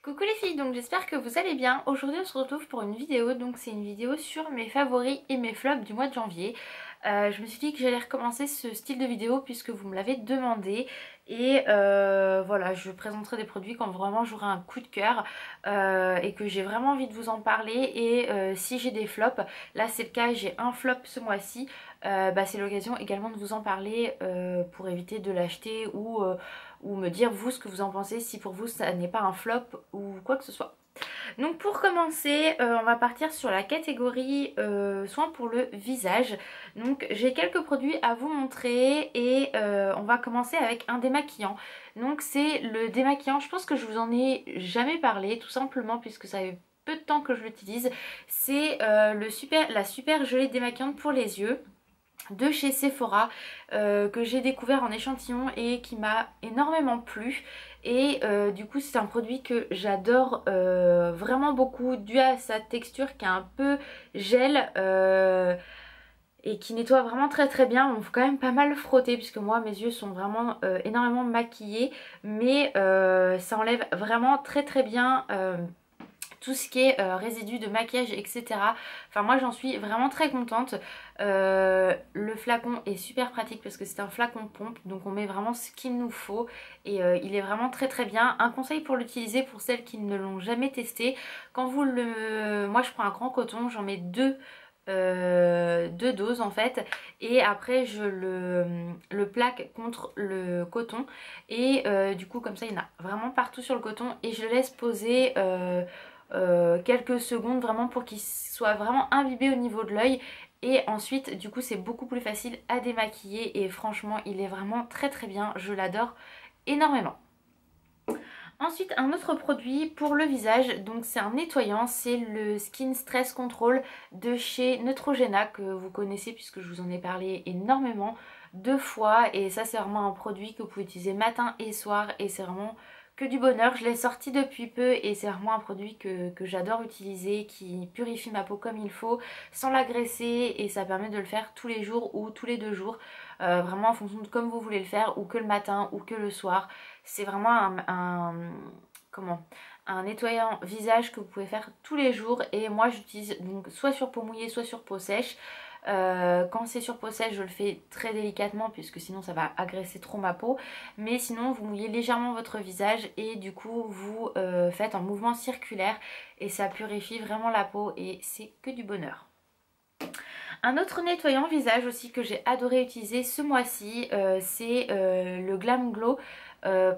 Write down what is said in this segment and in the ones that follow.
Coucou les filles, donc j'espère que vous allez bien. Aujourd'hui on se retrouve pour une vidéo, donc c'est une vidéo sur mes favoris et mes flops du mois de janvier. Je me suis dit que j'allais recommencer ce style de vidéo puisque vous me l'avez demandé. Et voilà, je présenterai des produits quand vraiment j'aurai un coup de cœur et que j'ai vraiment envie de vous en parler. Et si j'ai des flops, là c'est le cas, j'ai un flop ce mois-ci, c'est l'occasion également de vous en parler pour éviter de l'acheter ou me dire vous ce que vous en pensez, si pour vous ça n'est pas un flop ou quoi que ce soit. Donc pour commencer, on va partir sur la catégorie soins pour le visage. Donc j'ai quelques produits à vous montrer et on va commencer avec un démaquillant. Donc c'est le démaquillant, je pense que je vous en ai jamais parlé tout simplement puisque ça fait peu de temps que je l'utilise. C'est la super gelée démaquillante pour les yeux de chez Sephora que j'ai découvert en échantillon et qui m'a énormément plu. Et du coup c'est un produit que j'adore vraiment beaucoup dû à sa texture qui est un peu gel et qui nettoie vraiment très bien. On faut quand même pas mal frotter puisque moi mes yeux sont vraiment énormément maquillés, mais ça enlève vraiment très bien tout ce qui est résidus de maquillage, etc. Enfin moi j'en suis vraiment très contente. Le flacon est super pratique parce que c'est un flacon pompe, donc on met vraiment ce qu'il nous faut et il est vraiment très bien. Un conseil pour l'utiliser pour celles qui ne l'ont jamais testé, quand vous moi je prends un grand coton, j'en mets deux doses en fait, et après je le plaque contre le coton et du coup comme ça il y en a vraiment partout sur le coton et je le laisse poser quelques secondes vraiment pour qu'il soit vraiment imbibé au niveau de l'œil. Et ensuite du coup c'est beaucoup plus facile à démaquiller et franchement il est vraiment très bien, je l'adore énormément. Ensuite un autre produit pour le visage, donc c'est un nettoyant, c'est le Skin Stress Control de chez Neutrogena que vous connaissez puisque je vous en ai parlé énormément de fois. Et ça c'est vraiment un produit que vous pouvez utiliser matin et soir et c'est vraiment que du bonheur. Je l'ai sorti depuis peu et c'est vraiment un produit que j'adore utiliser, qui purifie ma peau comme il faut sans l'agresser, et ça permet de le faire tous les jours ou tous les 2 jours, vraiment en fonction de comme vous voulez le faire, ou que le matin ou que le soir. C'est vraiment un nettoyant visage que vous pouvez faire tous les jours et moi j'utilise donc soit sur peau mouillée soit sur peau sèche. Quand c'est sur peau sèche je le fais très délicatement puisque sinon ça va agresser trop ma peau, mais sinon vous mouillez légèrement votre visage et du coup vous faites en mouvement circulaire et ça purifie vraiment la peau et c'est que du bonheur. Un autre nettoyant visage aussi que j'ai adoré utiliser ce mois-ci, c'est le Glam Glow,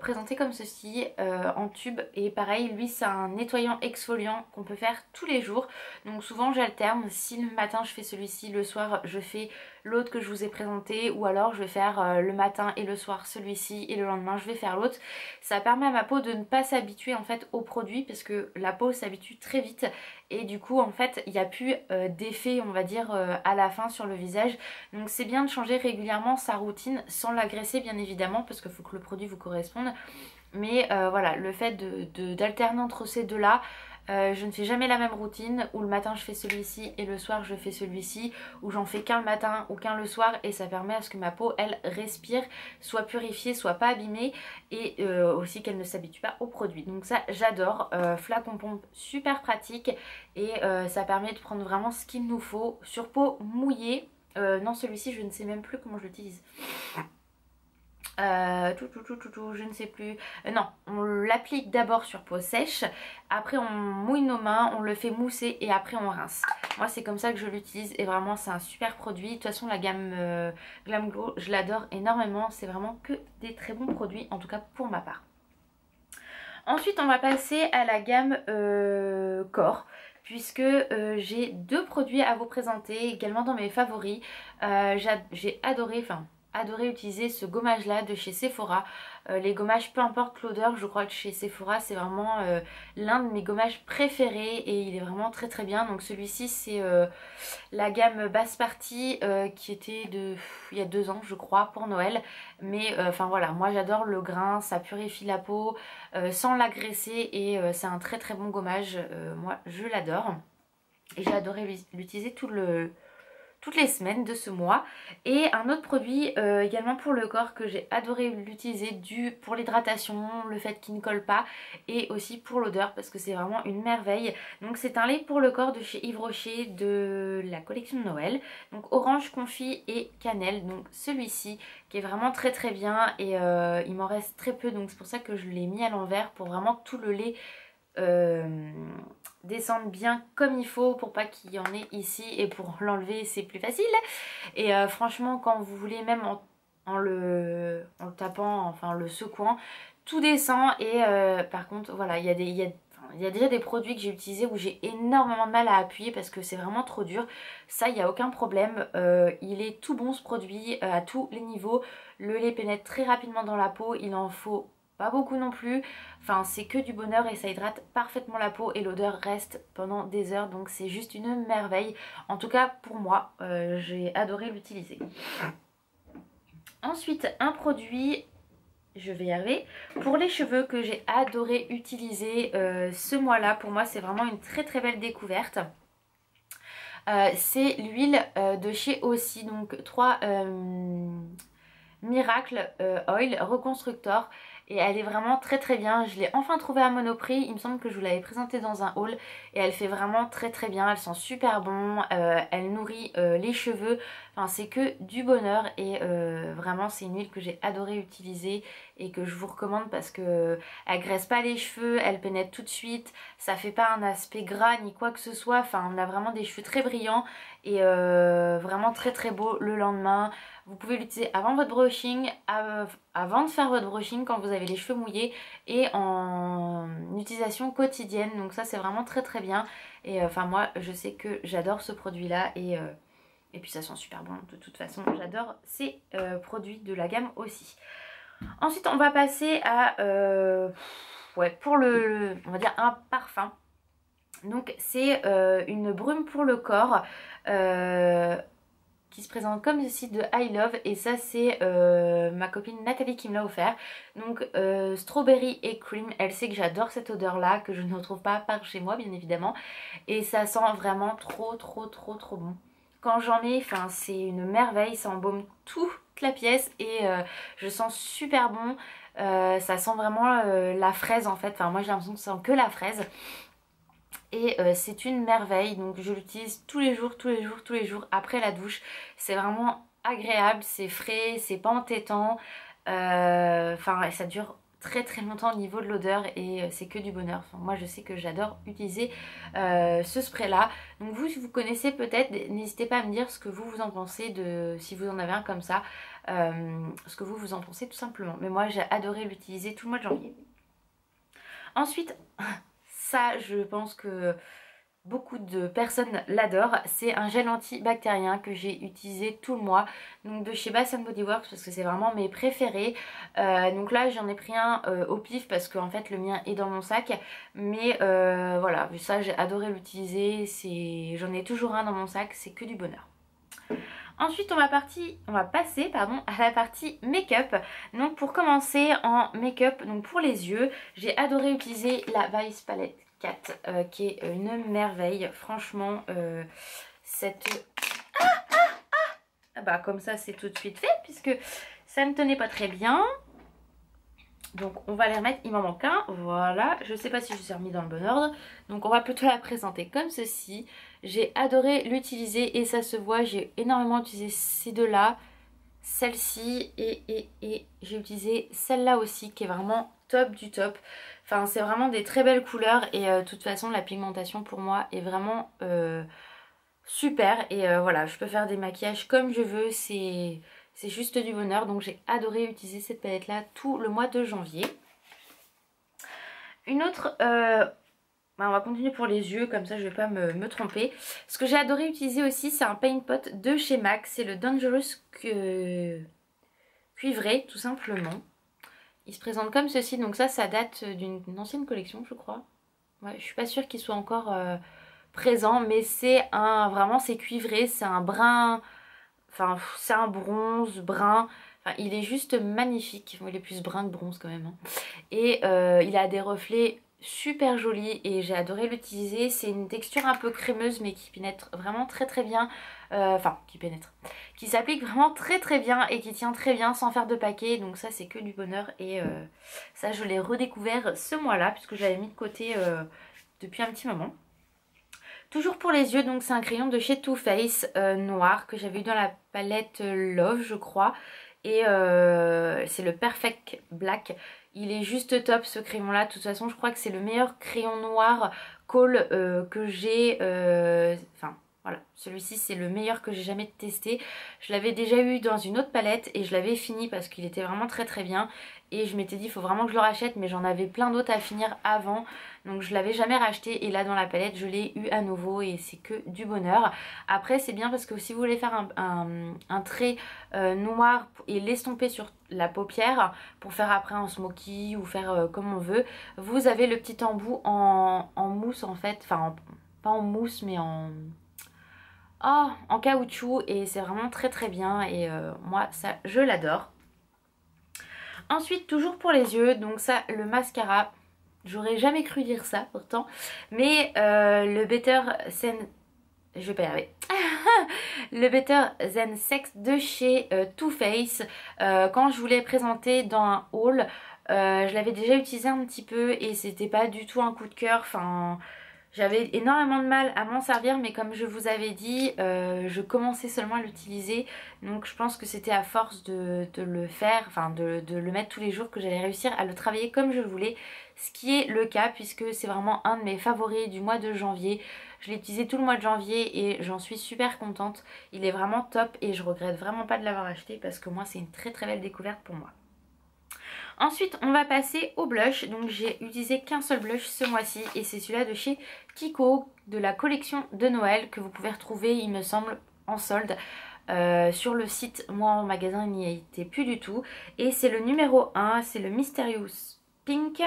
présenté comme ceci en tube. Et pareil, lui c'est un nettoyant exfoliant qu'on peut faire tous les jours. Donc souvent j'alterne, si le matin je fais celui-ci, le soir je fais l'autre que je vous ai présenté, ou alors je vais faire le matin et le soir celui-ci et le lendemain je vais faire l'autre. Ça permet à ma peau de ne pas s'habituer en fait au produit parce que la peau s'habitue très vite et du coup en fait il n'y a plus d'effet on va dire à la fin sur le visage. Donc c'est bien de changer régulièrement sa routine sans l'agresser bien évidemment parce qu'il faut que le produit vous corresponde. Mais voilà, le fait d'alterner entre ces deux là, je ne fais jamais la même routine où le matin je fais celui-ci et le soir je fais celui-ci, ou j'en fais qu'un le matin ou qu'un le soir, et ça permet à ce que ma peau elle respire, soit purifiée, soit pas abîmée, et aussi qu'elle ne s'habitue pas au produit. Donc ça j'adore, flacon pompe super pratique et ça permet de prendre vraiment ce qu'il nous faut sur peau mouillée. Non, celui-ci je ne sais même plus comment je l'utilise. Je ne sais plus. Non, on l'applique d'abord sur peau sèche, après on mouille nos mains, on le fait mousser et après on rince. Moi c'est comme ça que je l'utilise et vraiment c'est un super produit. De toute façon la gamme Glam Glow je l'adore énormément, c'est vraiment que des très bons produits en tout cas pour ma part. Ensuite on va passer à la gamme corps, puisque j'ai 2 produits à vous présenter également dans mes favoris. J'ai adoré utiliser ce gommage là de chez Sephora. Les gommages peu importe l'odeur, je crois que chez Sephora c'est vraiment l'un de mes gommages préférés et il est vraiment très bien. Donc celui-ci c'est la gamme basse partie qui était il y a 2 ans je crois pour Noël, mais enfin voilà, moi j'adore le grain, ça purifie la peau sans l'agresser et c'est un très bon gommage, moi je l'adore et j'ai adoré l'utiliser tout toutes les semaines de ce mois. Et un autre produit également pour le corps que j'ai adoré l'utiliser pour l'hydratation, le fait qu'il ne colle pas et aussi pour l'odeur parce que c'est vraiment une merveille. Donc c'est un lait pour le corps de chez Yves Rocher de la collection de Noël. Donc orange confit et cannelle, donc celui-ci qui est vraiment très très bien et il m'en reste très peu, donc c'est pour ça que je l'ai mis à l'envers pour vraiment que tout le lait descende bien comme il faut pour pas qu'il y en ait ici, et pour l'enlever c'est plus facile. Et franchement quand vous voulez, même en le tapant, enfin le secouant, tout descend. Et par contre voilà, il y a déjà des produits que j'ai utilisés où j'ai énormément de mal à appuyer parce que c'est vraiment trop dur. Ça, il n'y a aucun problème. Il est tout bon ce produit à tous les niveaux. Le lait pénètre très rapidement dans la peau. Il en faut pas beaucoup non plus. Enfin, c'est que du bonheur et ça hydrate parfaitement la peau et l'odeur reste pendant des heures. Donc c'est juste une merveille. En tout cas pour moi, j'ai adoré l'utiliser. Ensuite, un produit... je vais y arriver, pour les cheveux que j'ai adoré utiliser ce mois-là. Pour moi c'est vraiment une très très belle découverte. C'est l'huile de chez Aussie, donc 3 Miracle Oil Reconstructor. Et elle est vraiment très très bien. Je l'ai enfin trouvée à Monoprix. Il me semble que je vous l'avais présentée dans un haul. Et elle fait vraiment très très bien. Elle sent super bon. Elle nourrit les cheveux. Enfin c'est que du bonheur. Et vraiment c'est une huile que j'ai adoré utiliser. Et que je vous recommande parce que elle graisse pas les cheveux. Elle pénètre tout de suite. Ça fait pas un aspect gras ni quoi que ce soit. Enfin on a vraiment des cheveux très brillants. Et vraiment très très beau le lendemain. Vous pouvez l'utiliser avant votre brushing, avant de faire votre brushing quand vous avez les cheveux mouillés, et en utilisation quotidienne. Donc ça c'est vraiment très très bien. Et enfin moi je sais que j'adore ce produit là et puis ça sent super bon de toute façon. J'adore ces produits de la gamme aussi. Ensuite on va passer à ouais, pour on va dire un parfum. Donc c'est une brume pour le corps qui se présente comme ceci de I Love, et ça c'est ma copine Nathalie qui me l'a offert. Donc strawberry et cream, elle sait que j'adore cette odeur là, que je ne retrouve pas par chez moi bien évidemment, et ça sent vraiment trop trop trop trop bon. Quand j'en mets, enfin c'est une merveille, ça embaume toute la pièce et je sens super bon. Ça sent vraiment la fraise en fait, enfin moi j'ai l'impression que ça sent que la fraise. Et c'est une merveille, donc je l'utilise tous les jours, tous les jours, tous les jours après la douche. C'est vraiment agréable, c'est frais, c'est pas entêtant. Enfin, ça dure très très longtemps au niveau de l'odeur et c'est que du bonheur. Enfin, moi je sais que j'adore utiliser ce spray là. Donc vous, si vous connaissez peut-être, n'hésitez pas à me dire ce que vous en pensez, si vous en avez un comme ça. Ce que vous en pensez tout simplement. Mais moi j'ai adoré l'utiliser tout le mois de janvier. Ensuite... ça, je pense que beaucoup de personnes l'adorent. C'est un gel antibactérien que j'ai utilisé tout le mois. Donc de chez Bath Body Works parce que c'est vraiment mes préférés. Donc là j'en ai pris un au pif parce qu'en fait le mien est dans mon sac. Mais voilà, ça j'ai adoré l'utiliser. J'en ai toujours un dans mon sac, c'est que du bonheur. Ensuite on va passer à la partie make-up. Donc pour commencer en make-up, donc pour les yeux, j'ai adoré utiliser la Vice Palette 4 qui est une merveille. Franchement cette... bah comme ça c'est tout de suite fait puisque ça ne tenait pas très bien. Donc on va les remettre, il m'en manque un, voilà, je sais pas si je suis remis dans le bon ordre. Donc on va plutôt la présenter comme ceci. J'ai adoré l'utiliser et ça se voit, j'ai énormément utilisé ces deux là, celle-ci et j'ai utilisé celle-là aussi qui est vraiment top du top. Enfin c'est vraiment des très belles couleurs et de toute façon la pigmentation pour moi est vraiment super. Et voilà, je peux faire des maquillages comme je veux, c'est juste du bonheur. Donc j'ai adoré utiliser cette palette là tout le mois de janvier. Une autre... bah on va continuer pour les yeux, comme ça je vais pas me tromper. Ce que j'ai adoré utiliser aussi, c'est un paint pot de chez MAC. C'est le Dangerous cuivré, tout simplement. Il se présente comme ceci. Donc ça date d'une ancienne collection, je crois. Ouais, je suis pas sûre qu'il soit encore présent, mais c'est vraiment c'est cuivré, c'est un brun... Enfin, c'est un bronze brun. Enfin, il est juste magnifique. Il est plus brun que bronze quand même. Hein. Et il a des reflets super joli et j'ai adoré l'utiliser. C'est une texture un peu crémeuse mais qui pénètre vraiment très très bien. Qui s'applique vraiment très très bien et qui tient très bien sans faire de paquet. Donc ça c'est que du bonheur et ça je l'ai redécouvert ce mois-là puisque je l'avais mis de côté depuis un petit moment. Toujours pour les yeux, donc c'est un crayon de chez Too Faced noir que j'avais eu dans la palette Love je crois. Et c'est le Perfect Black. Il est juste top ce crayon là. De toute façon je crois que c'est le meilleur crayon noir Kohl que j'ai. Enfin voilà, celui-ci c'est le meilleur que j'ai jamais testé. Je l'avais déjà eu dans une autre palette et je l'avais fini parce qu'il était vraiment très très bien. Et je m'étais dit il faut vraiment que je le rachète, mais j'en avais plein d'autres à finir avant. Donc je l'avais jamais racheté et là dans la palette je l'ai eu à nouveau et c'est que du bonheur. Après c'est bien parce que si vous voulez faire un trait noir et l'estomper sur la paupière pour faire après un smoky ou faire comme on veut, vous avez le petit embout en mousse en fait, enfin pas en mousse mais en caoutchouc et c'est vraiment très très bien et moi ça je l'adore. Ensuite toujours pour les yeux, donc ça le mascara, j'aurais jamais cru dire ça pourtant, mais le Better Zen, je vais pas y arriver. Le Better Than Sex de chez Too Faced, quand je vous l'ai présenté dans un haul, je l'avais déjà utilisé un petit peu et c'était pas du tout un coup de cœur. Enfin, j'avais énormément de mal à m'en servir, mais comme je vous avais dit, je commençais seulement à l'utiliser. Donc je pense que c'était à force de le faire, enfin de le mettre tous les jours, que j'allais réussir à le travailler comme je le voulais. Ce qui est le cas puisque c'est vraiment un de mes favoris du mois de janvier. Je l'ai utilisé tout le mois de janvier et j'en suis super contente. Il est vraiment top et je regrette vraiment pas de l'avoir acheté parce que moi c'est une très très belle découverte pour moi. Ensuite on va passer au blush. Donc j'ai utilisé qu'un seul blush ce mois-ci et c'est celui-là de chez Kiko, de la collection de Noël, que vous pouvez retrouver il me semble en solde sur le site. Moi en magasin il n'y était plus du tout. Et c'est le numéro 1, c'est le Mysterious Pink.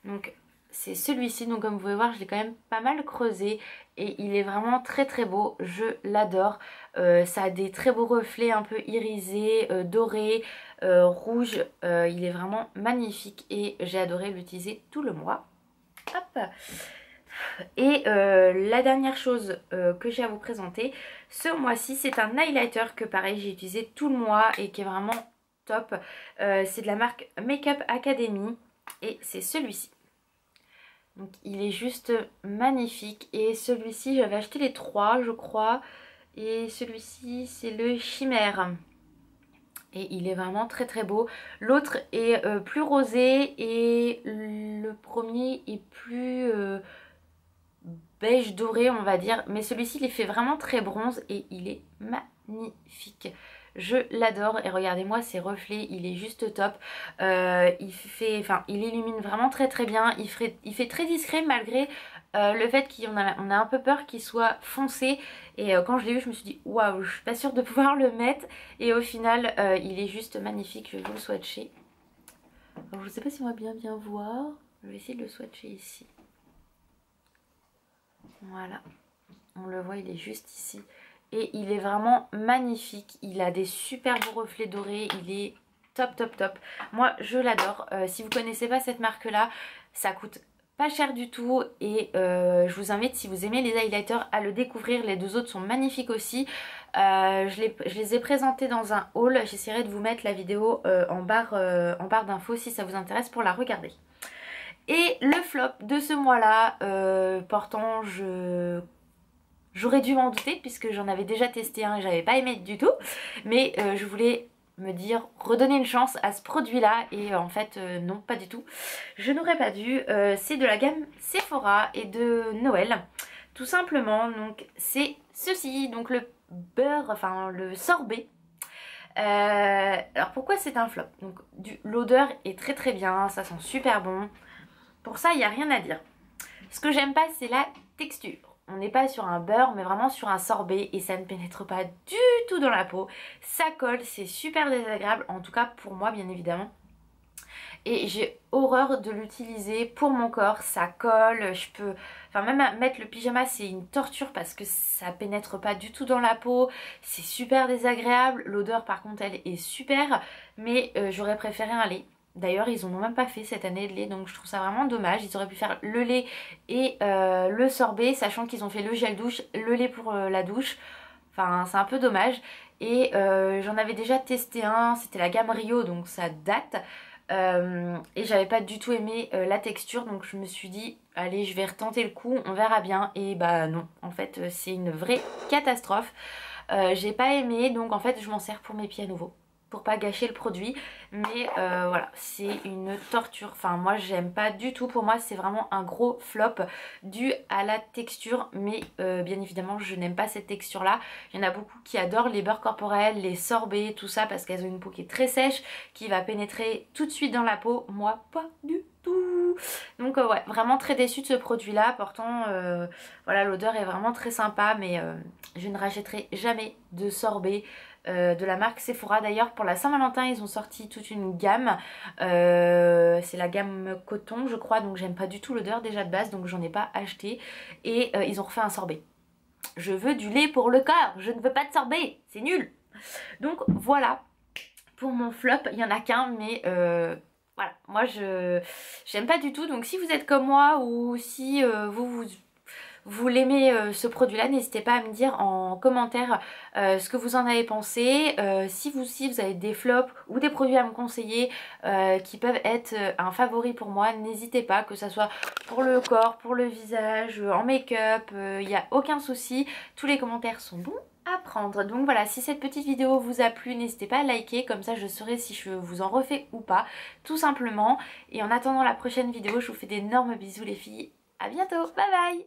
Donc c'est celui-ci, donc comme vous pouvez voir je l'ai quand même pas mal creusé et il est vraiment très très beau, je l'adore. Ça a des très beaux reflets un peu irisés, dorés, rouges, il est vraiment magnifique et j'ai adoré l'utiliser tout le mois. Hop. Et la dernière chose que j'ai à vous présenter ce mois-ci, c'est un highlighter que pareil j'ai utilisé tout le mois et qui est vraiment top. C'est de la marque Makeup Academy et c'est celui-ci. Donc il est juste magnifique et celui-ci j'avais acheté les trois je crois et celui-ci c'est le Chimère et il est vraiment très très beau. L'autre est plus rosé et le premier est plus beige doré on va dire, mais celui-ci il est fait vraiment très bronze et il est magnifique. Je l'adore et regardez-moi ses reflets, il est juste top. Il illumine vraiment très très bien. Il fait très discret malgré le fait qu'on a un peu peur qu'il soit foncé. Et quand je l'ai vu, je me suis dit waouh, je suis pas sûre de pouvoir le mettre. Et au final, il est juste magnifique. Je vais vous le swatcher. Alors, je sais pas si on va bien voir. Je vais essayer de le swatcher ici. Voilà, on le voit, il est juste ici. Et il est vraiment magnifique, il a des super beaux reflets dorés, il est top top top. Moi je l'adore, si vous connaissez pas cette marque là, ça coûte pas cher du tout et je vous invite, si vous aimez les highlighters, à le découvrir. Les deux autres sont magnifiques aussi. Je les ai présentés dans un haul, j'essaierai de vous mettre la vidéo en barre d'infos si ça vous intéresse pour la regarder. Et le flop de ce mois-là, pourtant j'aurais dû m'en douter puisque j'en avais déjà testé un et j'avais pas aimé du tout. Mais je voulais me dire, redonner une chance à ce produit-là et en fait non, pas du tout. Je n'aurais pas dû. C'est de la gamme Sephora et de Noël. Tout simplement, donc c'est ceci, donc le beurre, enfin le sorbet. Alors pourquoi c'est un flop? Donc l'odeur est très très bien, ça sent super bon. Pour ça, il n'y a rien à dire. Ce que j'aime pas, c'est la texture. On n'est pas sur un beurre, mais vraiment sur un sorbet et ça ne pénètre pas du tout dans la peau. Ça colle, c'est super désagréable, en tout cas pour moi, bien évidemment. Et j'ai horreur de l'utiliser pour mon corps, ça colle, je peux... Enfin même mettre le pyjama c'est une torture parce que ça pénètre pas du tout dans la peau, c'est super désagréable. L'odeur par contre elle est super, mais j'aurais préféré un lait. D'ailleurs ils en ont même pas fait cette année de lait, donc je trouve ça vraiment dommage. Ils auraient pu faire le lait et le sorbet, sachant qu'ils ont fait le gel douche, le lait pour la douche. Enfin c'est un peu dommage. Et j'en avais déjà testé un, c'était la gamme Rio, donc ça date. Et j'avais pas du tout aimé la texture, donc je me suis dit allez je vais retenter le coup, on verra bien. Et bah non, en fait c'est une vraie catastrophe. J'ai pas aimé, donc en fait je m'en sers pour mes pieds à nouveau, pour pas gâcher le produit. Mais voilà, c'est une torture. Enfin moi j'aime pas du tout. Pour moi c'est vraiment un gros flop dû à la texture. Mais bien évidemment je n'aime pas cette texture là. Il y en a beaucoup qui adorent les beurres corporels, les sorbets, tout ça, parce qu'elles ont une peau qui est très sèche, qui va pénétrer tout de suite dans la peau. Moi pas du tout. Donc ouais, vraiment très déçue de ce produit là. Pourtant voilà, l'odeur est vraiment très sympa, mais je ne rachèterai jamais de sorbet de la marque Sephora. D'ailleurs pour la Saint-Valentin ils ont sorti toute une gamme, c'est la gamme coton je crois, donc j'aime pas du tout l'odeur déjà de base, donc j'en ai pas acheté. Et ils ont refait un sorbet. Je veux du lait pour le corps, je ne veux pas de sorbet, c'est nul. Donc voilà pour mon flop, il y en a qu'un, mais voilà, moi je j'aime pas du tout. Donc si vous êtes comme moi, ou si vous l'aimez ce produit là, n'hésitez pas à me dire en commentaire ce que vous en avez pensé. Si vous aussi vous avez des flops ou des produits à me conseiller qui peuvent être un favori pour moi, n'hésitez pas, que ça soit pour le corps, pour le visage, en make-up, il n'y a aucun souci, tous les commentaires sont bons à prendre. Donc voilà, si cette petite vidéo vous a plu, n'hésitez pas à liker, comme ça je saurai si je vous en refais ou pas, tout simplement. Et en attendant la prochaine vidéo, je vous fais d'énormes bisous les filles, à bientôt, bye bye.